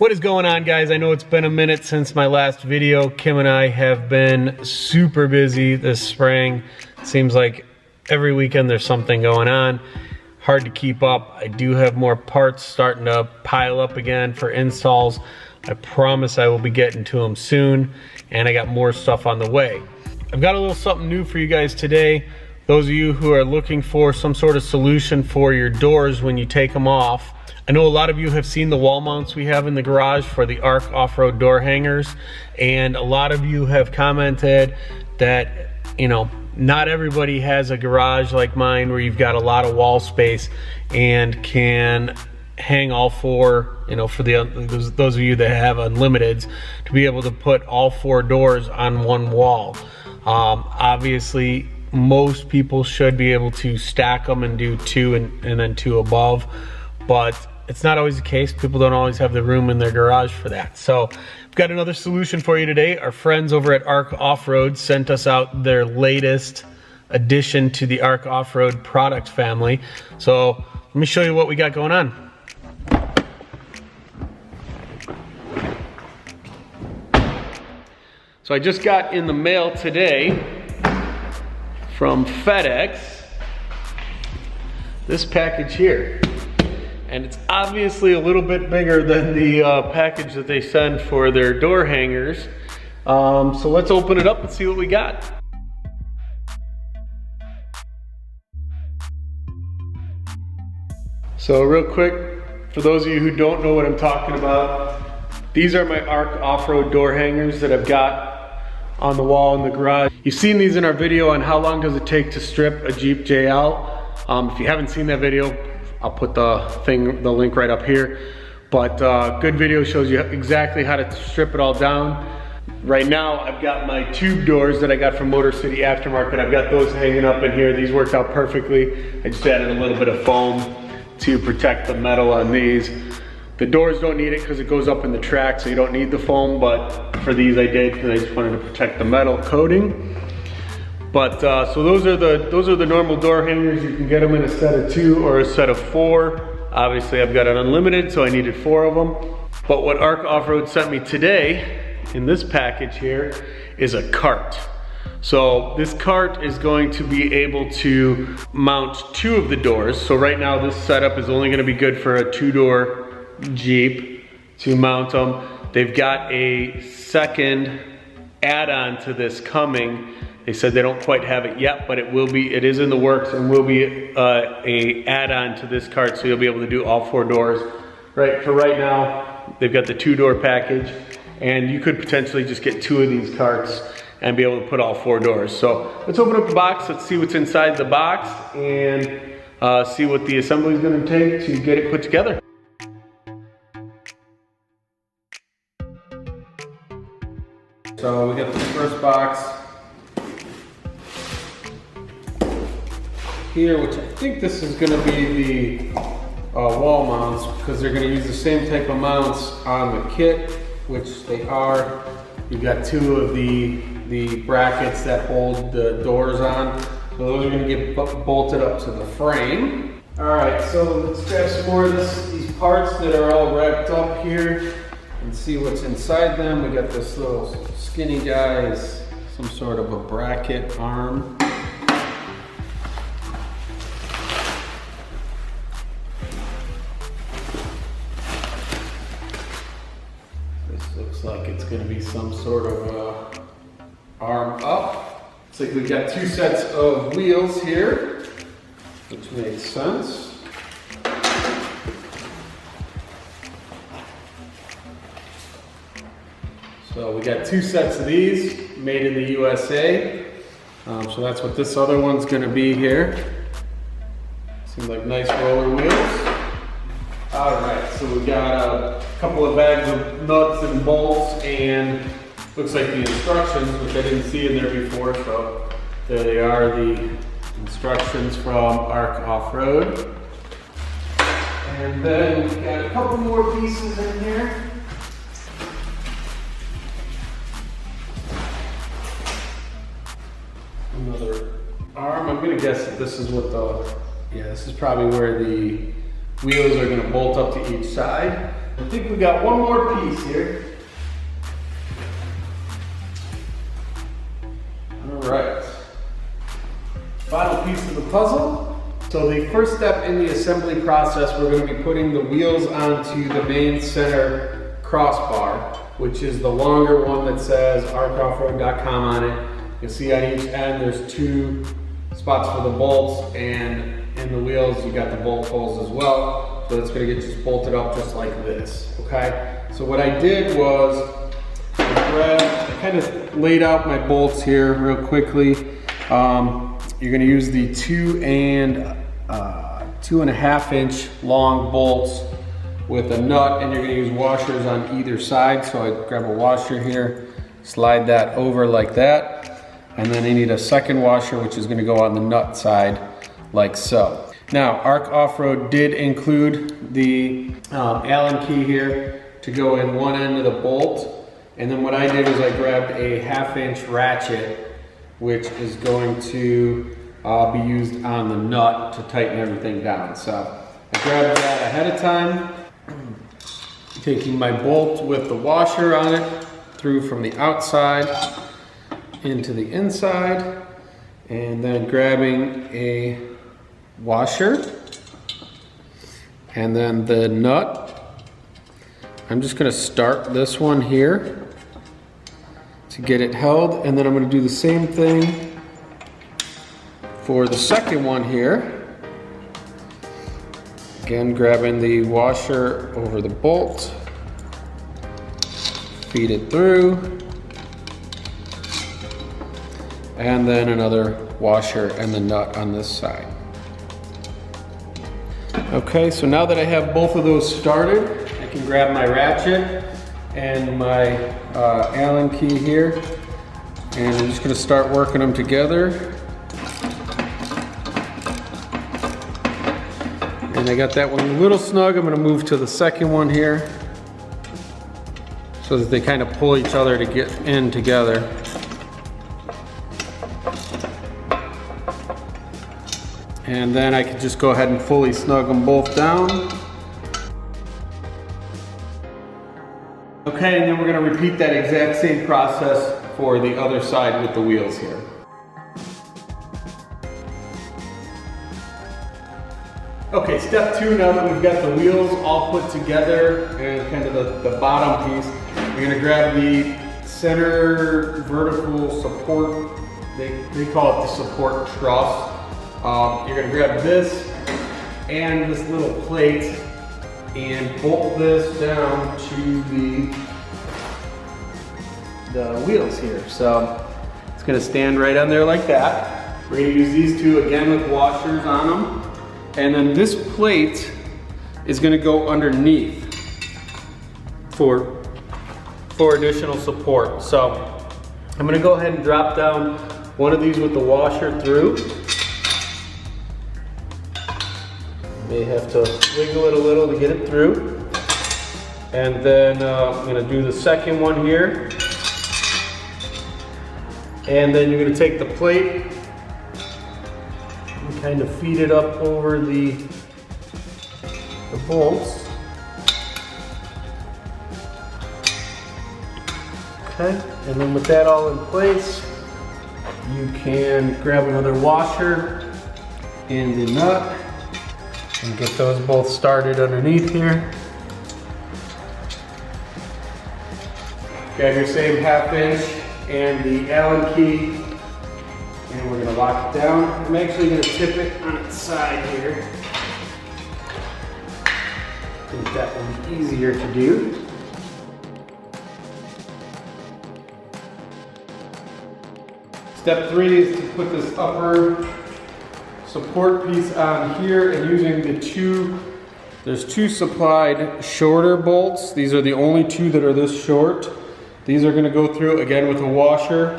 What is going on, guys? I know it's been a minute since my last video. Kim and I have been super busy this spring. Seems like every weekend there's something going on. Hard to keep up. I do have more parts starting to pile up again for installs. I promise I will be getting to them soon, and I got more stuff on the way. I've got a little something new for you guys today. Those of you who are looking for some sort of solution for your doors when you take them off. I know a lot of you have seen the wall mounts we have in the garage for the ARC off-road door hangers, and a lot of you have commented that, you know, not everybody has a garage like mine where you've got a lot of wall space and can hang all four, you know, for those of you that have unlimiteds, to be able to put all four doors on one wall. Obviously, most people should be able to stack them and do two and then two above, but it's not always the case. People don't always have the room in their garage for that. So I've got another solution for you today. Our friends over at ARC Off-Road sent us out their latest addition to the ARC Off-Road product family. So let me show you what we got going on. So I just got in the mail today from FedEx this package here. And it's obviously a little bit bigger than the package that they send for their door hangers. So let's open it up and see what we got. So real quick, for those of you who don't know what I'm talking about, these are my ARC off-road door hangers that I've got on the wall in the garage. You've seen these in our video on how long does it take to strip a Jeep JL. If you haven't seen that video, I'll put the link right up here. But good video, shows you exactly how to strip it all down. Right now, I've got my tube doors that I got from Motor City Aftermarket. I've got those hanging up in here. These worked out perfectly. I just added a little bit of foam to protect the metal on these. The doors don't need it because it goes up in the track, so you don't need the foam, but for these I did because I just wanted to protect the metal coating. But so those are the normal door hangers. You can get them in a set of 2 or a set of 4. Obviously I've got an unlimited, so I needed 4 of them. But what ARC Off-Road sent me today in this package here is a cart. So this cart is going to be able to mount 2 of the doors. So right now this setup is only gonna be good for a 2-door Jeep to mount them. They've got a second add-on to this coming. They said they don't quite have it yet, but it is in the works and will be a add-on to this cart, so you'll be able to do all 4 doors. Right, for right now, they've got the 2-door package, and you could potentially just get 2 of these carts and be able to put all 4 doors. So let's open up the box, let's see what's inside the box, and see what the assembly is gonna take to get it put together. So we got this first box here, which I think this is going to be the wall mounts, because they're going to use the same type of mounts on the kit, which they are. You've got 2 of the brackets that hold the doors on, so those are going to get bolted up to the frame. All right, so let's grab some more of these parts that are all wrapped up here and see what's inside them. We got this little skinny guy, is some sort of a bracket arm. Looks like it's going to be some sort of arm up. Looks like we've got 2 sets of wheels here, which makes sense. So we got 2 sets of these, made in the USA. So that's what this other one's going to be here. Seems like nice roller wheels. All right, so we got a couple of bags of nuts and bolts, and looks like the instructions, which I didn't see in there before, so there they are, the instructions from ARC Off-Road. And then we got a couple more pieces in here. Another arm. I'm gonna guess that this is what this is probably where the wheels are going to bolt up to each side. I think we got one more piece here. All right. Final piece of the puzzle. So the first step in the assembly process, we're going to be putting the wheels onto the main center crossbar, which is the longer one that says arcoffroad.com on it. You'll see on each end there's 2 spots for the bolts, and in the wheels you got the bolt holes as well. So it's going to get just bolted up just like this, okay? So what I did was I kind of laid out my bolts here real quickly. You're going to use the 2.5 inch long bolts with a nut, and you're going to use washers on either side. So I grab a washer here, slide that over like that, and then I need a second washer which is going to go on the nut side like so. Now Arc Off-Road did include the Allen key here to go in one end of the bolt, and then what I did is I grabbed a 1/2 inch ratchet which is going to be used on the nut to tighten everything down. So I grabbed that ahead of time, taking my bolt with the washer on it through from the outside into the inside, and then grabbing a washer and then the nut. I'm just going to start this one here to get it held, and then I'm going to do the same thing for the second one here. Again, grabbing the washer over the bolt, feed it through, and then another washer and the nut on this side. Okay, so now that I have both of those started, I can grab my ratchet and my Allen key here, and I'm just going to start working them together. And I got that one a little snug. I'm going to move to the second one here so that they kind of pull each other to get in together. And then I can just go ahead and fully snug them both down. Okay, and then we're going to repeat that exact same process for the other side with the wheels here. Okay, step 2, now that we've got the wheels all put together and kind of the bottom piece, you're going to grab the center vertical support, they call it the support truss. You're going to grab this and this little plate and bolt this down to the wheels here. So it's going to stand right on there like that. We're going to use these 2 again with washers on them. And then this plate is going to go underneath for additional support. So I'm going to go ahead and drop down one of these with the washer through. May have to wiggle it a little to get it through. And then I'm going to do the second one here. And then you're going to take the plate and kind of feed it up over the bolts. Okay, and then with that all in place, you can grab another washer and the nut and get those both started underneath here. Grab your same 1/2 inch and the Allen key, and we're going to lock it down. I'm actually going to tip it on its side here. I think that will be easier to do. Step 3 is to put this upper support piece on here, and using there's 2 supplied shorter bolts. These are the only 2 that are this short. These are going to go through again with a washer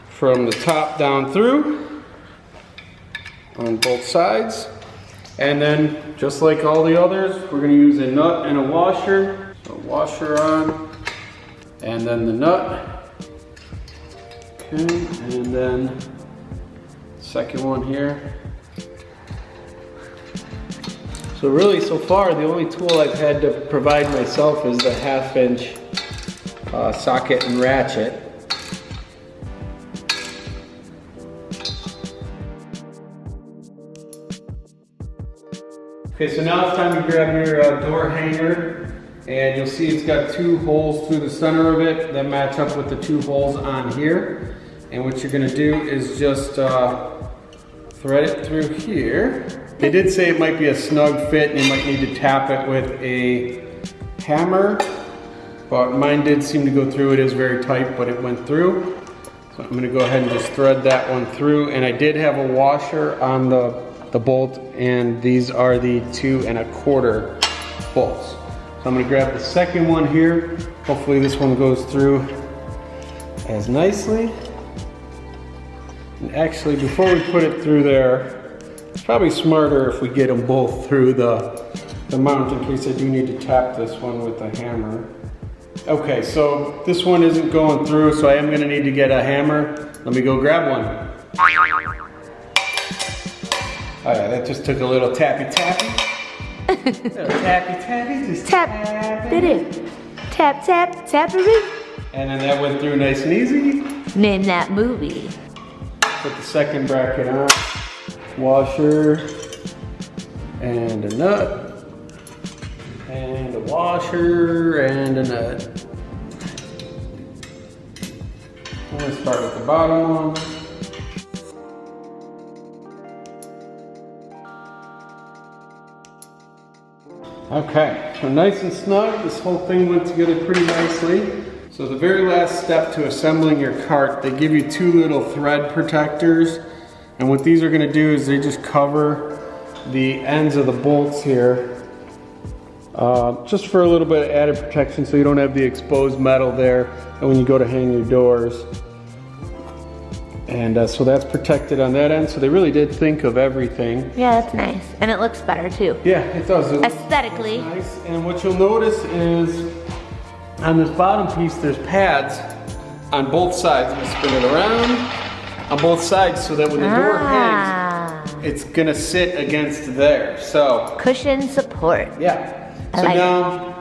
from the top down through on both sides. And then just like all the others, we're going to use a nut and a washer. So washer on, and then the nut. Okay, and then second one here. So really, so far, the only tool I've had to provide myself is the 1/2" socket and ratchet. Okay, so now it's time to grab your door hanger, and you'll see it's got 2 holes through the center of it that match up with the 2 holes on here. And what you're gonna do is just thread it through here. They did say it might be a snug fit and you might need to tap it with a hammer, but mine did seem to go through. It is very tight, but it went through. So I'm gonna go ahead and just thread that one through. And I did have a washer on the bolt, and these are the 2 1/4 bolts. So I'm gonna grab the second one here. Hopefully this one goes through as nicely. And actually, before we put it through there, it's probably smarter if we get them both through the mount in case I do need to tap this one with a hammer. Okay, so this one isn't going through, so I am gonna need to get a hammer. Let me go grab one. Oh yeah, that just took a little tappy. Little tappy, just tap it in. Tap, tapperoo. And then that went through nice and easy. Name that movie. Put the second bracket on. Washer. And a nut. And a washer and a nut. I'm gonna start with the bottom one. Okay, so nice and snug. This whole thing went together pretty nicely. So the very last step to assembling your cart, they give you 2 little thread protectors. And what these are gonna do is they just cover the ends of the bolts here, just for a little bit of added protection so you don't have the exposed metal there and when you go to hang your doors. And so that's protected on that end. So they really did think of everything. Yeah, that's nice. And it looks better too. Yeah, it does. Aesthetically. Nice. And what you'll notice is on this bottom piece, there's pads on both sides. I'm gonna spin it around on both sides so that when the door hangs, it's gonna sit against there. So cushion support. Yeah. So now,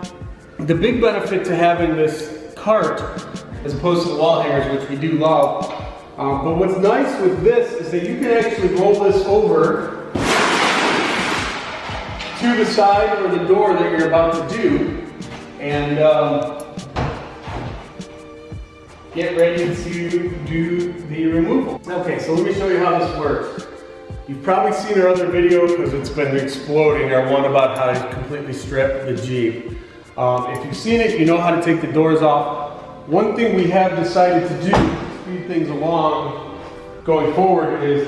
the big benefit to having this cart as opposed to the wall hangers, which we do love, but what's nice with this is that you can actually roll this over to the side or the door that you're about to do, and get ready to do the removal. Okay, so let me show you how this works. You've probably seen our other video because it's been exploding, our one about how to completely strip the Jeep. If you've seen it, you know how to take the doors off. One thing we have decided to do to speed things along going forward is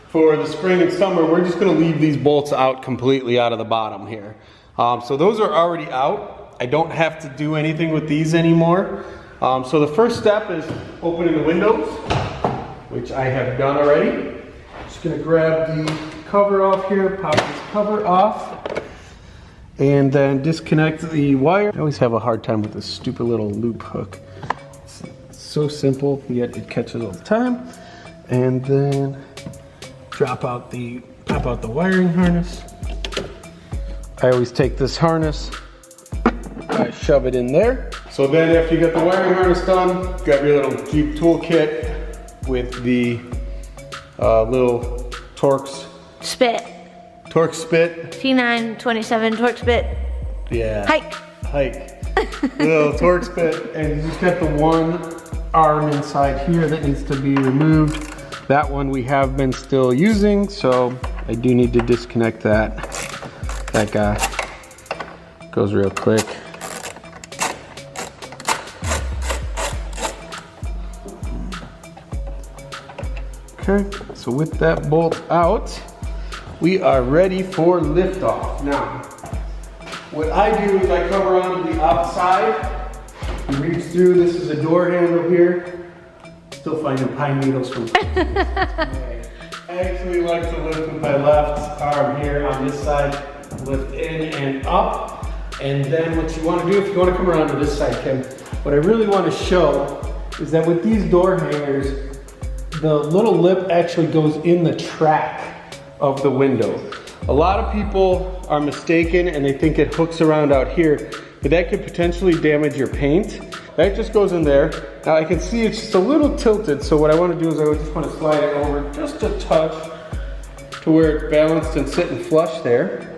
for the spring and summer, we're just gonna leave these bolts out completely out of the bottom here. So those are already out. I don't have to do anything with these anymore. So the first step is opening the windows, which I have done already. Just gonna grab the cover off here, pop this cover off, and then disconnect the wire. I always have a hard time with this stupid little loop hook. It's so simple, yet it catches all the time. And then pop out the wiring harness. I always take this harness, I shove it in there. So then after you get the wiring harness done, grab your little Jeep toolkit with the little Torx spit. T927 Torx spit. Yeah. Hike. Little Torx spit, and you just got the one arm inside here that needs to be removed. That one we have been still using, so I do need to disconnect that. That guy goes real quick. Okay, so with that bolt out, we are ready for liftoff. Now, what I do is I come around to the outside and reach through. This is a door handle here. Still finding pine needles from I actually like to lift with my left arm here on this side, lift in and up. And then what you want to do, if you want to come around to this side, Kim, what I really want to show is that with these door hangers, the little lip actually goes in the track of the window. A lot of people are mistaken and they think it hooks around out here, but that could potentially damage your paint. That just goes in there. Now I can see it's just a little tilted, so what I want to do is I just want to slide it over just a touch to where it's balanced and sitting flush there.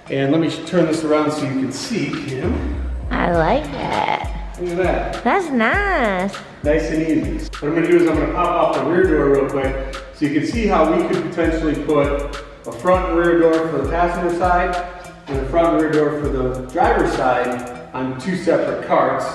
And let me turn this around so you can see, Kim. I like that. Look at that. That's nice. Nice and easy. What I'm going to do is I'm going to pop off the rear door real quick so you can see how we could potentially put a front and rear door for the passenger side and a front and rear door for the driver's side on two separate carts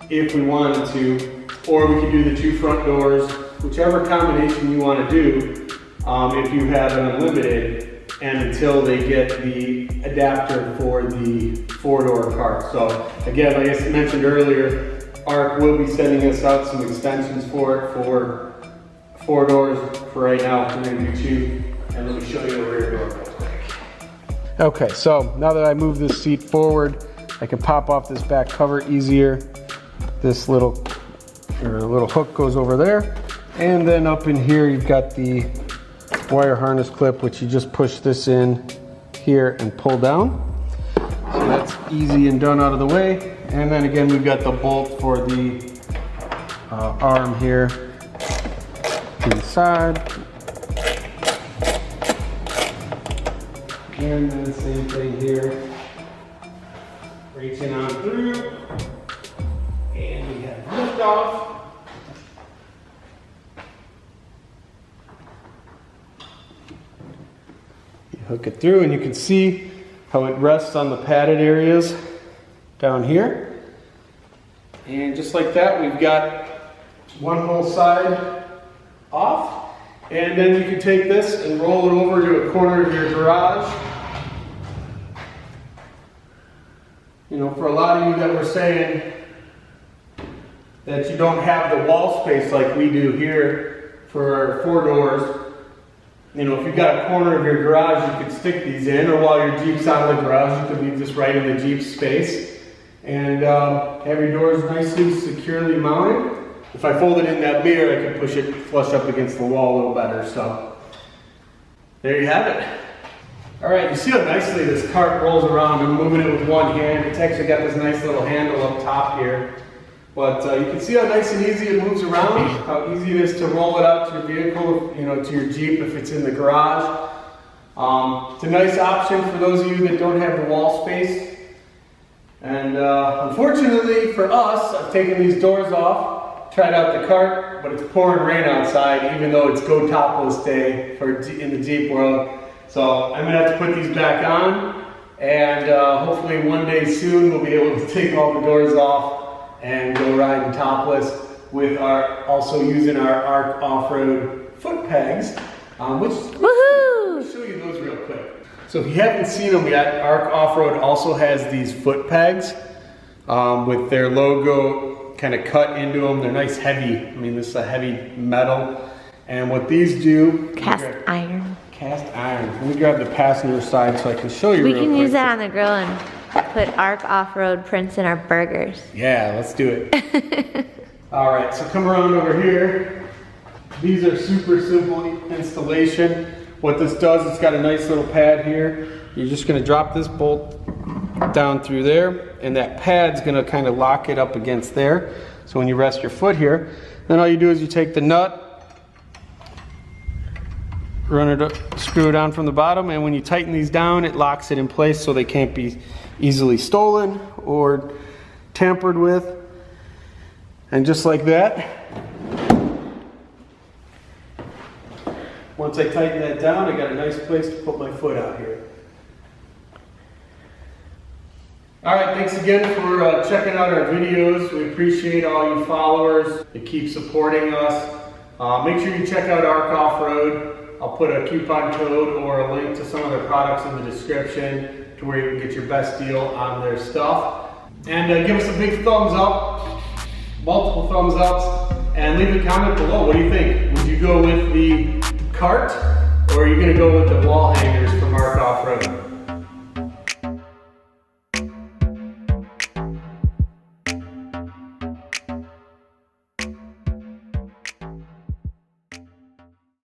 if we wanted to, or we could do the two front doors, whichever combination you want to do if you have an unlimited, and until they get the adapter for the four-door cart. So again, like I mentioned earlier, ARC will be sending us out some extensions for it for 4 doors. For right now, we're going to do 2, and let me show you the rear door real quick. Okay, so now that I move this seat forward, I can pop off this back cover easier. This little hook goes over there, and then up in here you've got the wire harness clip, which you just push this in here and pull down. So that's easy and done out of the way. And then again, we've got the bolt for the arm here to the side. And then the same thing here. Reaching on through. And we have lift off. You hook it through and you can see how it rests on the padded areas down here. And just like that, we've got one whole side off. And then you can take this and roll it over to a corner of your garage. You know, for a lot of you that were saying that you don't have the wall space like we do here for our 4 doors, you know, if you've got a corner of your garage, you could stick these in, or while your Jeep's out of the garage, you could be just right in the Jeep space. And have your doors nicely, securely mounted. If I fold it in that mirror, I can push it flush up against the wall a little better. So there you have it. All right, you see how nicely this cart rolls around. I'm moving it with one hand. It's actually got this nice little handle up top here. But you can see how nice and easy it moves around, how easy it is to roll it out to your vehicle, you know, to your Jeep if it's in the garage. It's a nice option for those of you that don't have the wall space. And unfortunately for us, I've taken these doors off, tried out the cart, but it's pouring rain outside, even though it's go topless day in the Jeep world. So I'm gonna have to put these back on, and hopefully one day soon we'll be able to take all the doors off and go riding topless with also using our ARC off-road foot pegs, which Woohoo! I'll show you those real quick. So if you haven't seen them yet, ARC Off-Road also has these foot pegs with their logo kind of cut into them. They're nice heavy. I mean, this is a heavy metal. And what these do... Cast iron. Cast iron. Let me grab the passenger side so I can show you We real can quick. use that on the grill and put ARC off-road prints in our burgers. Yeah, let's do it. All right, so come around over here. These are super simple installation. What this does, it's got a nice little pad here. You're just gonna drop this bolt down through there, and that pad's gonna kind of lock it up against there. So when you rest your foot here, then all you do is you take the nut, run it up, screw it down from the bottom, and when you tighten these down, it locks it in place so they can't be easily stolen or tampered with. And just like that, once I tighten that down, I got a nice place to put my foot out here. All right, thanks again for checking out our videos. We appreciate all you followers that keep supporting us. Make sure you check out ARC Off-Road. I'll put a coupon code or a link to some of their products in the description to where you can get your best deal on their stuff. And give us a big thumbs up, multiple thumbs ups, and leave a comment below. What do you think? Would you go with the cart, or are you going to go with the wall hangers from ARC Off-Road?